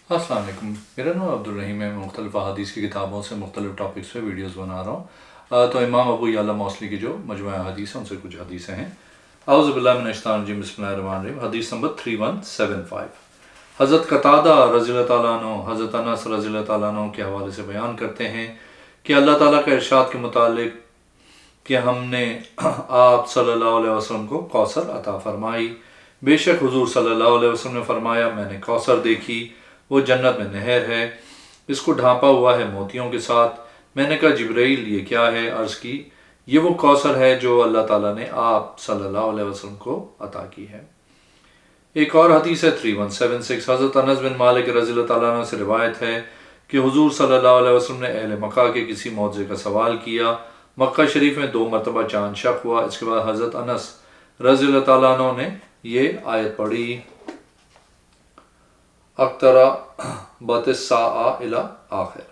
السلام علیکم، میرا نام عبدالرحیم ہے۔ میں مختلف احادیث کی کتابوں سے مختلف ٹاپکس پہ ویڈیوز بنا رہا ہوں۔ تو امام ابو یعلا موصلی کی جو مجموعہ حدیث ہیں ان سے کچھ حدیثیں ہیں۔ اعوذ باللہ من الشیطان الرجیم، بسم اللہ الرحمن الرحیم۔ حدیث نمبر 3175، حضرت قتادہ رضی اللہ تعالیٰ عنہ حضرت انس رضی اللہ تعالیٰ عنہ کے حوالے سے بیان کرتے ہیں کہ اللہ تعالیٰ کا ارشاد کے متعلق کہ ہم نے آپ صلی اللہ علیہ وسلم کو کوثر عطا فرمائی۔ بے شک حضور صلی اللہ علیہ وسلم نے فرمایا، میں نے کوثر دیکھی، وہ جنت میں نہر ہے، اس کو ڈھانپا ہوا ہے موتیوں کے ساتھ۔ میں نے کہا جبرائیل یہ کیا ہے؟ عرض کی یہ وہ کوثر ہے جو اللہ تعالیٰ نے آپ صلی اللہ علیہ وسلم کو عطا کی ہے۔ ایک اور حدیث ہے 3176، حضرت انس بن مالک رضی اللہ تعالیٰ عنہ سے روایت ہے کہ حضور صلی اللہ علیہ وسلم نے اہل مکہ کے کسی معجزے کا سوال کیا۔ مکہ شریف میں 2 مرتبہ چاند شق ہوا۔ اس کے بعد حضرت انس رضی اللہ تعالیٰ عنہ نے یہ آیت پڑھی، اقتربت الساعۃ الی آخر۔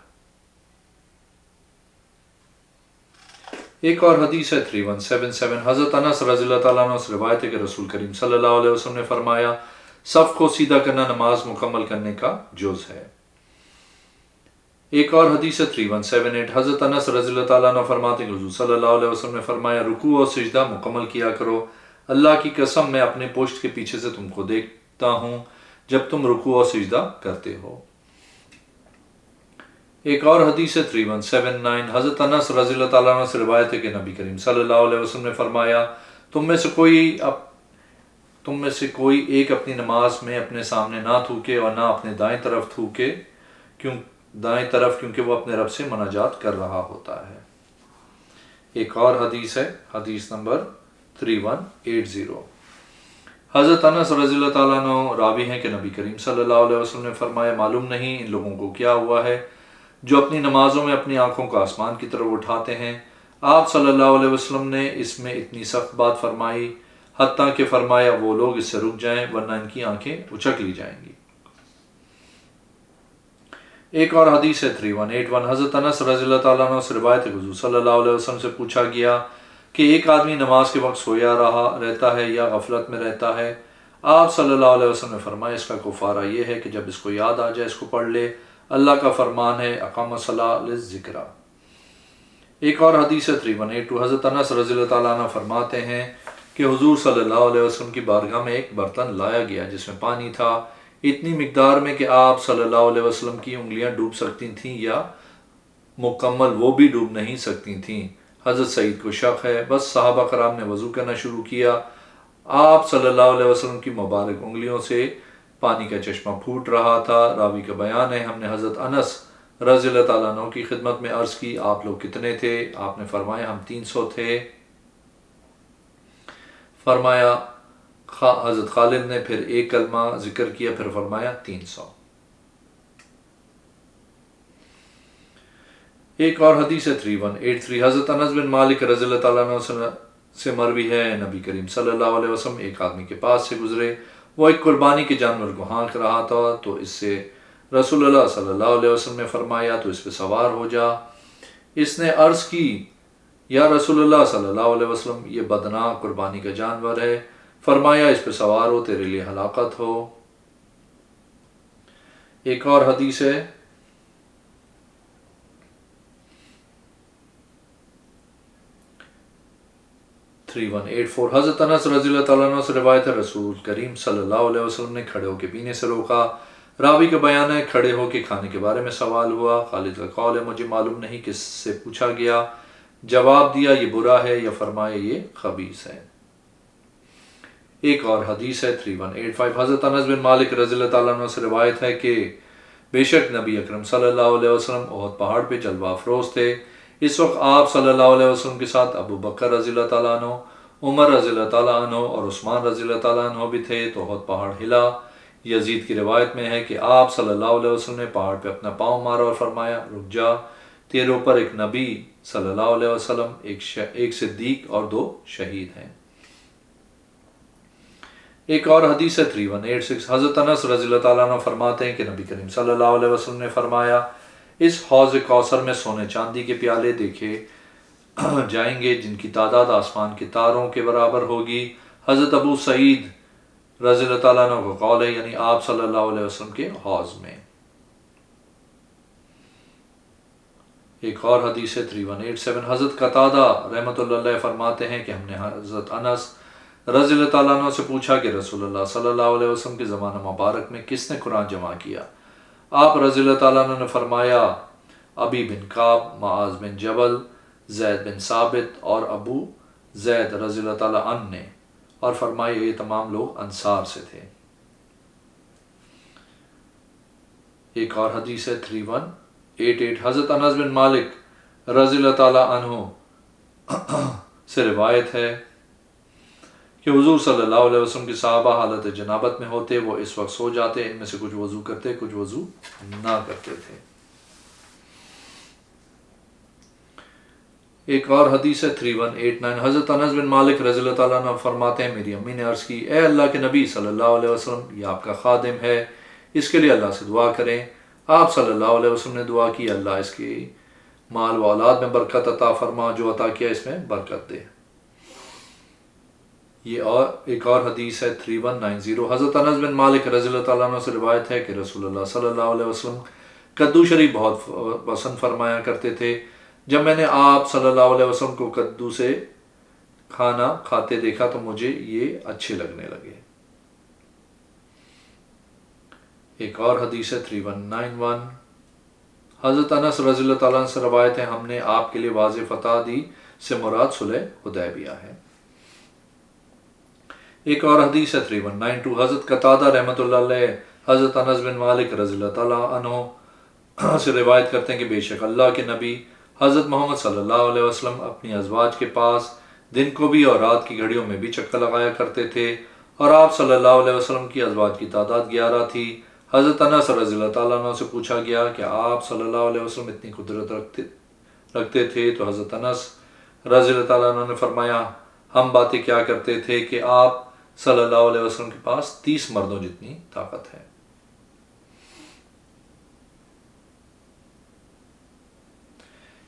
ایک اور حدیث ہے 3177، حضرت انس رضی اللہ تعالیٰ عنہ سے روایت ہے کہ رسول کریم صلی اللہ علیہ وسلم نے فرمایا، صف کو سیدھا کرنا نماز مکمل کرنے کا جز ہے۔ ایک اور حدیث ہے 3178، حضرت انس رضی اللہ تعالیٰ عنہ فرماتے ہیں کہ حضور صلی اللہ علیہ وسلم نے فرمایا، رکوع اور سجدہ مکمل کیا کرو، اللہ کی قسم میں اپنے پشت کے پیچھے سے تم کو دیکھتا ہوں جب تم رکوع اور سجدہ کرتے ہو۔ ایک اور حدیث ہے 3179، حضرت انس رضی اللہ تعالیٰ عنہ سے روایت ہے کہ نبی کریم صلی اللہ علیہ وسلم نے فرمایا، تم میں سے کوئی ایک اپنی نماز میں اپنے سامنے نہ تھوکے اور نہ اپنے دائیں طرف تھوکے، کیونکہ وہ اپنے رب سے مناجات کر رہا ہوتا ہے۔ ایک اور حدیث ہے، حدیث نمبر 3180، حضرت انس رضی اللہ تعالیٰ عنہ راوی ہیں کہ نبی کریم صلی اللہ علیہ وسلم نے فرمایا، معلوم نہیں ان لوگوں کو کیا ہوا ہے جو اپنی نمازوں میں اپنی آنکھوں کو آسمان کی طرف اٹھاتے ہیں۔ آپ صلی اللہ علیہ وسلم نے اس میں اتنی سخت بات فرمائی، حتیٰ کہ فرمایا وہ لوگ اس سے رک جائیں ورنہ ان کی آنکھیں اچک لی جائیں گی۔ ایک اور حدیث ہے 3181، حضرت انس رضی اللہ تعالیٰ عنہ سے روایت ہے کہ حضور صلی اللہ علیہ وسلم سے پوچھا گیا کہ ایک آدمی نماز کے وقت سویا رہتا ہے یا غفلت میں رہتا ہے؟ آپ صلی اللہ علیہ وسلم نے فرمایا، اس کا کفارہ یہ ہے کہ جب اس کو یاد آ جائے اس کو پڑھ لے، اللہ کا فرمان ہے اقام الصلاۃ للذکر۔ ایک اور حدیث ہے 3182، حضرت انس رضی اللہ تعالیٰ عنہ فرماتے ہیں کہ حضور صلی اللہ علیہ وسلم کی بارگاہ میں ایک برتن لایا گیا جس میں پانی تھا، اتنی مقدار میں کہ آپ صلی اللہ علیہ وسلم کی انگلیاں ڈوب سکتی تھیں یا مکمل وہ بھی ڈوب نہیں سکتی تھیں۔ حضرت سعید کو شک ہے، بس صحابہ کرام نے وضو کرنا شروع کیا۔ آپ صلی اللہ علیہ وسلم کی مبارک انگلیوں سے پانی کا چشمہ پھوٹ رہا تھا۔ راوی کا بیان ہے، ہم نے حضرت انس رضی اللہ تعالیٰ عنہ کی خدمت میں عرض کی، آپ لوگ کتنے تھے؟ آپ نے فرمایا ہم 300 تھے۔ فرمایا حضرت خالد نے پھر ایک کلمہ ذکر کیا، پھر فرمایا 300۔ ایک اور حدیث ہے 3183، حضرت انس بن مالک رضی اللہ تعالیٰ عنہ سے مروی ہے، نبی کریم صلی اللہ علیہ وسلم ایک آدمی کے پاس سے گزرے، وہ ایک قربانی کے جانور کو ہانک رہا تھا، تو اس سے رسول اللہ صلی اللہ علیہ وسلم نے فرمایا تو اس پہ سوار ہو جا۔ اس نے عرض کی، یا رسول اللہ صلی اللہ علیہ وسلم یہ بدنام قربانی کا جانور ہے۔ فرمایا اس پہ سوار ہو، تیرے لیے ہلاکت ہو۔ ایک اور حدیث ہے 3184، حضرت انس رضی اللہ تعالیٰ عنہ سے روایت ہے، رسول کریم صلی اللہ علیہ وسلم نے کھڑے ہو کے پینے سے روکا۔ راوی کا بیان ہے، کھڑے ہو کے کھانے کے بارے میں سوال ہوا۔ خالد کا قول ہے، مجھے معلوم نہیں کس سے پوچھا گیا، جواب دیا یہ برا ہے یا فرمایا یہ خبیث ہے۔ ایک اور حدیث ہے 3185، حضرت انس بن مالک رضی اللہ تعالیٰ عنہ سے روایت ہے کہ بے شک نبی اکرم صلی اللہ علیہ وسلم احد پہاڑ پہ جلوہ افروز تھے۔ اس وقت آپ صلی اللہ علیہ وسلم کے ساتھ ابو بکر رضی اللہ تعالیٰ عنہ، عمر رضی اللہ تعالیٰ عنہ اور عثمان رضی اللہ تعالیٰ عنہ بھی تھے، تو احد پہاڑ ہلا۔ یزید کی روایت میں ہے کہ آپ صلی اللہ علیہ وسلم نے پہاڑ پہ اپنا پاؤں مارا اور فرمایا، رک جا، تیرے اوپر ایک نبی صلی اللہ علیہ وسلم، ایک صدیق اور 2 شہید ہیں۔ ایک اور حدیث ہے 3186، حضرت انس رضی اللہ تعالیٰ عنہ فرماتے ہیں کہ نبی کریم صلی اللہ علیہ وسلم نے فرمایا، اس حوض کوثر میں سونے چاندی کے پیالے دیکھے جائیں گے جن کی تعداد آسمان کے تاروں کے برابر ہوگی۔ حضرت ابو سعید رضی اللہ تعالیٰ عنہ کا قول ہے، یعنی آپ صلی اللہ علیہ وسلم کے حوض میں۔ ایک اور حدیث ہے 3187 حضرت قتادہ رحمۃ اللہ علیہ فرماتے ہیں کہ ہم نے حضرت انس رضی اللہ تعالیٰ عنہ سے پوچھا کہ رسول اللہ صلی اللہ علیہ وسلم کے زمانہ مبارک میں کس نے قرآن جمع کیا؟ آپ رضی اللہ تعالیٰ عنہ نے فرمایا ابی بن کعب، معاذ بن جبل، زید بن ثابت اور ابو زید رضی اللہ تعالیٰ عنہ نے، اور فرمایا یہ تمام لوگ انصار سے تھے۔ ایک اور حدیث ہے 3188 حضرت انس بن مالک رضی اللہ تعالیٰ عنہ سے روایت ہے کہ حضور صلی اللہ علیہ وسلم کی صحابہ حالت جنابت میں ہوتے، وہ اس وقت سو جاتے، ان میں سے کچھ وضو کرتے کچھ وضو نہ کرتے تھے۔ ایک اور حدیث ہے 3189 حضرت انس بن مالک رضی اللہ تعالیٰ عنہ فرماتے ہیں میری امی نے عرض کی اے اللہ کے نبی صلی اللہ علیہ وسلم، یہ آپ کا خادم ہے، اس کے لیے اللہ سے دعا کریں۔ آپ صلی اللہ علیہ وسلم نے دعا کی اللہ اس کی مال و اولاد میں برکت عطا فرما، جو عطا کیا اس میں برکت دے۔ ایک اور حدیث ہے 3190 حضرت انس بن مالک رضی اللہ تعالیٰ عنہ سے روایت ہے کہ رسول اللہ صلی اللہ علیہ وسلم کدو شریف بہت پسند فرمایا کرتے تھے۔ جب میں نے آپ صلی اللہ علیہ وسلم کو کدو سے کھانا کھاتے دیکھا تو مجھے یہ اچھے لگنے لگے۔ ایک اور حدیث ہے 3191 حضرت انس رضی اللہ تعالیٰ عنہ سے روایت ہے ہم نے آپ کے لیے واضح فتح دی سے مراد صلح حدیبیہ ہے۔ ایک اور حدیث ہے 3192 حضرت قتادہ رحمۃ اللہ علیہ حضرت انس بن مالک رضی اللہ تعالیٰ عنہ سے روایت کرتے ہیں کہ بے شک اللہ کے نبی حضرت محمد صلی اللہ علیہ وسلم اپنی ازواج کے پاس دن کو بھی اور رات کی گھڑیوں میں بھی چکر لگایا کرتے تھے، اور آپ صلی اللہ علیہ وسلم کی ازواج کی تعداد 11 تھی۔ حضرت انس رضی اللہ تعالیٰ عنہ سے پوچھا گیا کہ آپ صلی اللہ علیہ وسلم اتنی قدرت رکھتے تھے تو حضرت انس رضی اللہ تعالیٰ عنہ نے فرمایا ہم باتیں کیا کرتے تھے کہ آپ صلی اللہ علیہ وسلم کے پاس 30 مردوں جتنی طاقت ہے۔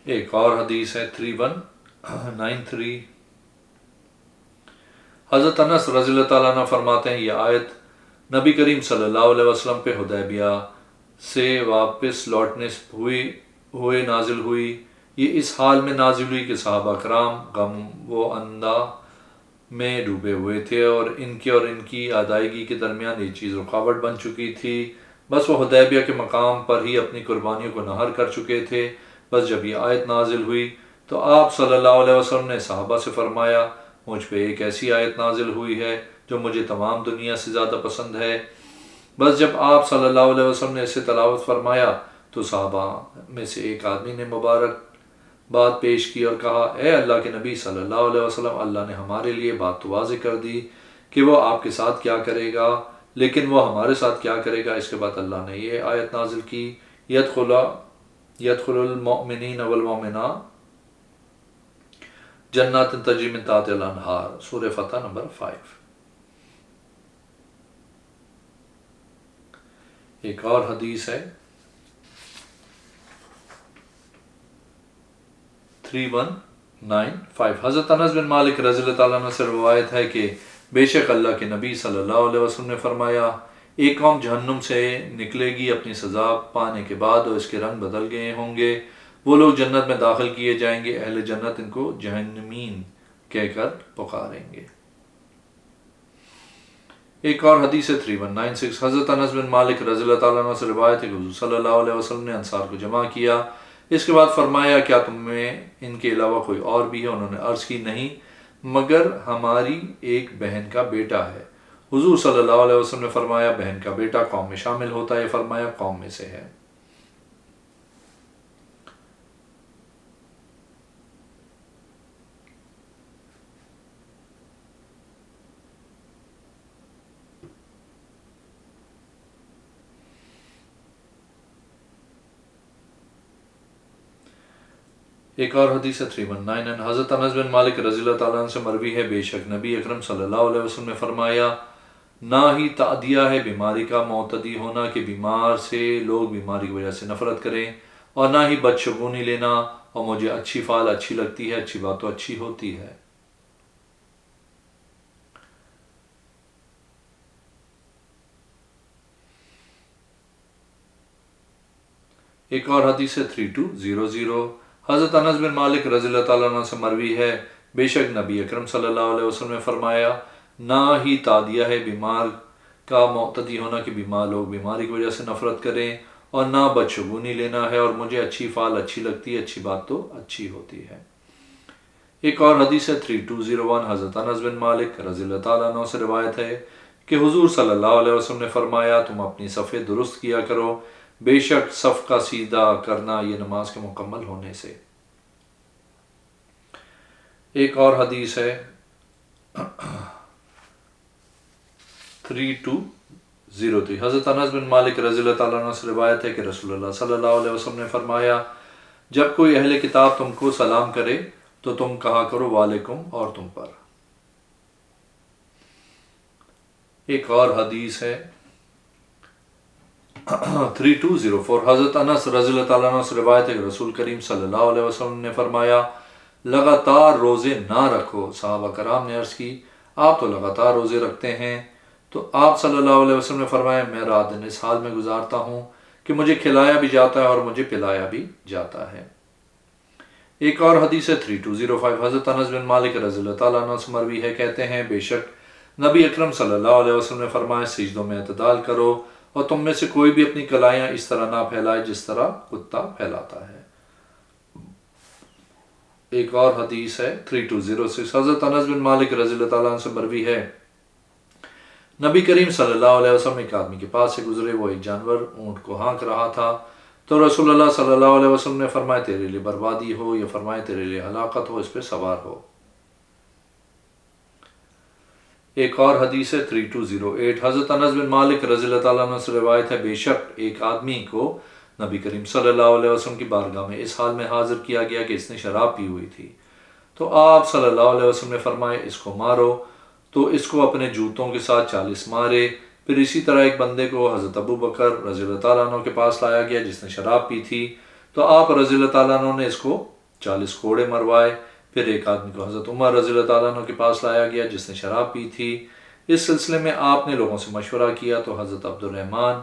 ایک اور حدیث ہے 3193 حضرت انس رضی اللہ تعالیٰ عنہ فرماتے ہیں یہ آیت نبی کریم صلی اللہ علیہ وسلم پہ حدیبیہ سے واپس لوٹنے ہوئے نازل ہوئی۔ یہ اس حال میں نازل ہوئی کہ صحابہ کرام غم و انداز میں ڈوبے ہوئے تھے، اور ان کی ادائیگی کے درمیان یہ چیز رکاوٹ بن چکی تھی۔ بس وہ حدیبیہ کے مقام پر ہی اپنی قربانیوں کو نہر کر چکے تھے۔ بس جب یہ آیت نازل ہوئی تو آپ صلی اللہ علیہ وسلم نے صحابہ سے فرمایا مجھ پہ ایک ایسی آیت نازل ہوئی ہے جو مجھے تمام دنیا سے زیادہ پسند ہے۔ بس جب آپ صلی اللہ علیہ وسلم نے اسے تلاوت فرمایا تو صحابہ میں سے ایک آدمی نے مبارک بات پیش کی اور کہا اے اللہ کے نبی صلی اللہ علیہ وسلم، اللہ نے ہمارے لیے بات تو واضح کر دی کہ وہ آپ کے ساتھ کیا کرے گا، لیکن وہ ہمارے ساتھ کیا کرے گا؟ اس کے بعد اللہ نے یہ آیت نازل کی يدخل المؤمنین والمؤمنات جنات تجری من تحتها الانہار، سورہ فتح نمبر 5۔ ایک اور حدیث ہے 3195 حضرت انس بن مالک رضی اللہ تعالیٰ عنہ سے روایت ہے کہ بے شک اللہ کے نبی صلی اللہ علیہ وسلم نے فرمایا ایک قوم جہنم سے نکلے گی اپنی سزا پانے کے بعد اور اس کے رنگ بدل گئے ہوں گے، وہ لوگ جنت میں داخل کیے جائیں گے، اہل جنت ان کو جہنمین کہہ کر پکاریں گے۔ ایک اور حدیث 3196 حضرت انس بن مالک رضی اللہ تعالیٰ عنہ سے روایت ہے کہ حضور صلی اللہ علیہ وسلم نے انصار کو جمع کیا، اس کے بعد فرمایا کیا تم میں ان کے علاوہ کوئی اور بھی ہے؟ انہوں نے عرض کی نہیں مگر ہماری ایک بہن کا بیٹا ہے۔ حضور صلی اللہ علیہ وسلم نے فرمایا بہن کا بیٹا قوم میں شامل ہوتا ہے؟ فرمایا قوم میں سے ہے۔ ایک اور حدیث 3199 حضرت انس بن مالک رضی اللہ تعالیٰ عنہ سے مروی ہے بے شک نبی اکرم صلی اللہ علیہ وسلم نے فرمایا نہ ہی تعدیہ ہے بیماری کا معتدی ہونا کہ بیمار سے لوگ بیماری کی وجہ سے نفرت کریں، اور نہ ہی بدشگونی لینا، اور مجھے اچھی فعل اچھی لگتی ہے، اچھی بات تو اچھی ہوتی ہے۔ ایک اور حدیث ہے 3200، حضرت انس بن مالک رضی اللہ تعالیٰ عنہ سے مروی ہے، بے شک نبی اکرم صلی اللہ علیہ وسلم نے فرمایا نہ ہی تعدیہ ہے بیمار کا معتدی ہونا کہ بیمار لوگ بیماری کی وجہ سے نفرت کریں، اور نہ بدشگونی لینا ہے، اور مجھے اچھی فعل اچھی لگتی ہے، اچھی بات تو اچھی ہوتی ہے۔ ایک اور حدیث ہے 3201، حضرت انس بن مالک رضی اللہ تعالیٰ عنہ سے روایت ہے کہ حضور صلی اللہ علیہ وسلم نے فرمایا تم اپنی صفیں درست کیا کرو، بے شک صف کا سیدھا کرنا یہ نماز کے مکمل ہونے سے۔ ایک اور حدیث ہے 3203، حضرت انس بن مالک رضی اللہ تعالیٰ عنہ سے روایت ہے کہ رسول اللہ صلی اللہ علیہ وسلم نے فرمایا جب کوئی اہل کتاب تم کو سلام کرے تو تم کہا کرو وعلیکم اور تم پر۔ ایک اور حدیث ہے 3204، حضرت انس رضی اللہ تعالیٰ عنہ سے روایت ہے کہ رسول کریم صلی اللہ علیہ وسلم نے فرمایا لگاتار روزے نہ رکھو۔ صحابہ کرام نے عرض کی آپ تو لگاتار روزے رکھتے ہیں، تو آپ صلی اللہ علیہ وسلم نے فرمایا میں رات دن اس حال میں گزارتا ہوں کہ مجھے کھلایا بھی جاتا ہے اور مجھے پلایا بھی جاتا ہے۔ ایک اور حدیث ہے 3205، حضرت انس بن مالک رضی اللہ تعالیٰ عنہ سے مروی ہے، کہتے ہیں بے شک نبی اکرم صلی اللہ علیہ وسلم نے فرمایا سجدوں میں اعتدال کرو، اور تم میں سے کوئی بھی اپنی کلائیاں اس طرح نہ پھیلائے جس طرح کتا پھیلاتا ہے۔ ایک اور حدیث ہے 3206، حضرت انس بن مالک رضی اللہ تعالیٰ عنہ سے مروی ہے نبی کریم صلی اللہ علیہ وسلم ایک آدمی کے پاس سے گزرے، وہ ایک جانور اونٹ کو ہانک رہا تھا، تو رسول اللہ صلی اللہ علیہ وسلم نے فرمایا تیرے لیے بربادی ہو، یا فرمایا تیرے لیے ہلاکت ہو، اس پہ سوار ہو۔ ایک اور حدیث ہے 3208، حضرت انس بن مالک رضی اللہ تعالیٰ عنہ سے روایت ہے بے شک ایک آدمی کو نبی کریم صلی اللہ علیہ وسلم کی بارگاہ میں اس حال میں حاضر کیا گیا کہ اس نے شراب پی ہوئی تھی، تو آپ صلی اللہ علیہ وسلم نے فرمایا اس کو مارو، تو اس کو اپنے جوتوں کے ساتھ 40 مارے۔ پھر اسی طرح ایک بندے کو حضرت ابو بکر رضی اللہ تعالیٰ عنہ کے پاس لایا گیا جس نے شراب پی تھی، تو آپ رضی اللہ تعالیٰ عنہ نے اس کو 40 کوڑے مروائے۔ پھر ایک آدمی کو حضرت عمر رضی اللہ تعالیٰ عنہ کے پاس لایا گیا جس نے شراب پی تھی۔ اس سلسلے میں آپ نے لوگوں سے مشورہ کیا تو حضرت عبد الرحمن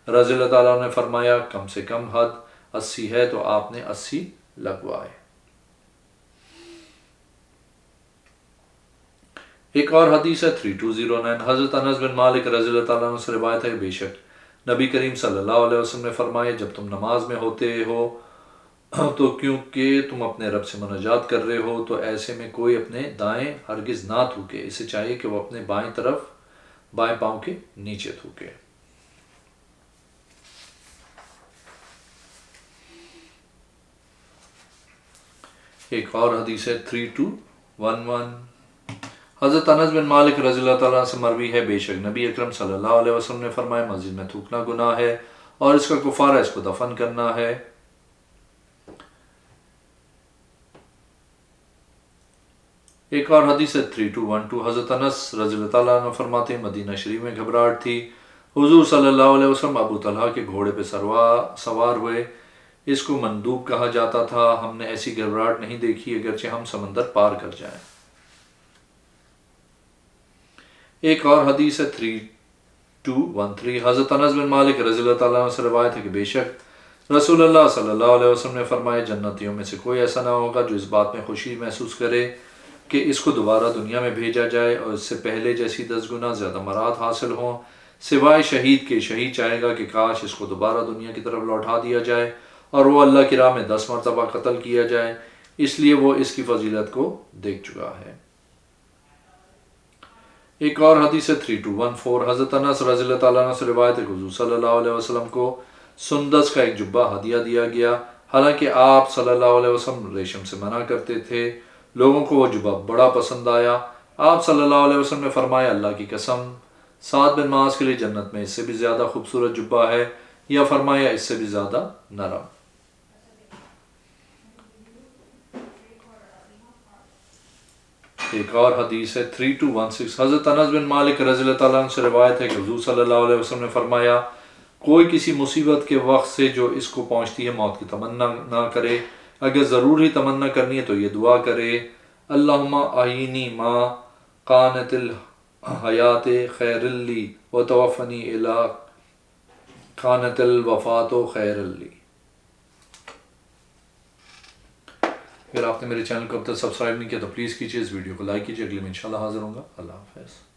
رضی اللہ تعالیٰ عنہ نے فرمایا کم سے کم حد 80 ہے، تو آپ نے 80 لگوائے۔ ایک اور حدیث ہے 3209، حضرت انس بن مالک رضی اللہ تعالیٰ عنہ سے روایت ہے بے شک نبی کریم صلی اللہ علیہ وسلم نے فرمایا جب تم نماز میں ہوتے ہو تو کیونکہ تم اپنے رب سے مناجات کر رہے ہو، تو ایسے میں کوئی اپنے دائیں ہرگز نہ تھوکے، اسے چاہیے کہ وہ اپنے بائیں پاؤں کے نیچے تھوکے۔ ایک اور حدیث ہے 3211، حضرت انس بن مالک رضی اللہ تعالیٰ سے مروی ہے بے شک نبی اکرم صلی اللہ علیہ وسلم نے فرمایا مسجد میں تھوکنا گناہ ہے اور اس کا کفارہ اس کو دفن کرنا ہے۔ ایک اور حدیث ہے 3212، حضرت انس رضی اللہ تعالیٰ عنہ فرماتے ہیں مدینہ شریف میں گھبراہٹ تھی، حضور صلی اللہ علیہ وسلم ابو طلحہ کے گھوڑے پہ سوار ہوئے، اس کو مندوب کہا جاتا تھا، ہم نے ایسی گھبراہٹ نہیں دیکھی اگرچہ ہم سمندر پار کر جائیں۔ ایک اور حدیث ہے 3213، حضرت انس بن مالک رضی اللہ تعالیٰ عنہ سے روایت ہے کہ بے شک رسول اللہ صلی اللہ علیہ وسلم نے فرمایا جنتیوں میں سے کوئی ایسا نہ ہوگا جو اس بات میں خوشی محسوس کرے کہ اس کو دوبارہ دنیا میں بھیجا جائے اور اس سے پہلے جیسی 10 گنا زیادہ مراد حاصل ہوں، سوائے شہید کے۔ شہید چاہے گا کہ کاش اس کو دوبارہ دنیا کی طرف لوٹا دیا جائے اور وہ اللہ کی راہ میں 10 مرتبہ قتل کیا جائے، اس لیے وہ اس کی فضیلت کو دیکھ چکا ہے۔ ایک اور حدیث ہے 3214، حضرت انس رضی اللہ تعالیٰ عنہ سے روایت ہے کہ حضور صلی اللہ علیہ وسلم کو سندس کا ایک جبہ ہدیہ دیا گیا، حالانکہ آپ صلی اللہ علیہ وسلم ریشم سے منع کرتے تھے، لوگوں کو وہ جبہ بڑا پسند آیا۔ آپ صلی اللہ علیہ وسلم نے فرمایا اللہ کی قسم سعد بن معاذ کے لیے جنت میں اس سے بھی زیادہ خوبصورت جبہ ہے، یا فرمایا اس سے بھی زیادہ نرم۔ ایک اور حدیث ہے 3216، حضرت انس بن مالک رضی اللہ تعالیٰ عنہ سے روایت ہے کہ حضور صلی اللہ علیہ وسلم نے فرمایا کوئی کسی مصیبت کے وقت سے جو اس کو پہنچتی ہے موت کی تمنا نہ کرے، اگر ضرور ہی تمنا کرنی ہے تو یہ دعا کرے اللہم احینی ما کانت الحیات خیر لی وتوفنی الا کانت الوفات خیر لی۔ اگر آپ نے میرے چینل کو اب تک سبسکرائب نہیں کیا تو پلیز کیجیے، اس ویڈیو کو لائک کیجیے، اگلے میں انشاءاللہ حاضر ہوں گا۔ اللہ حافظ۔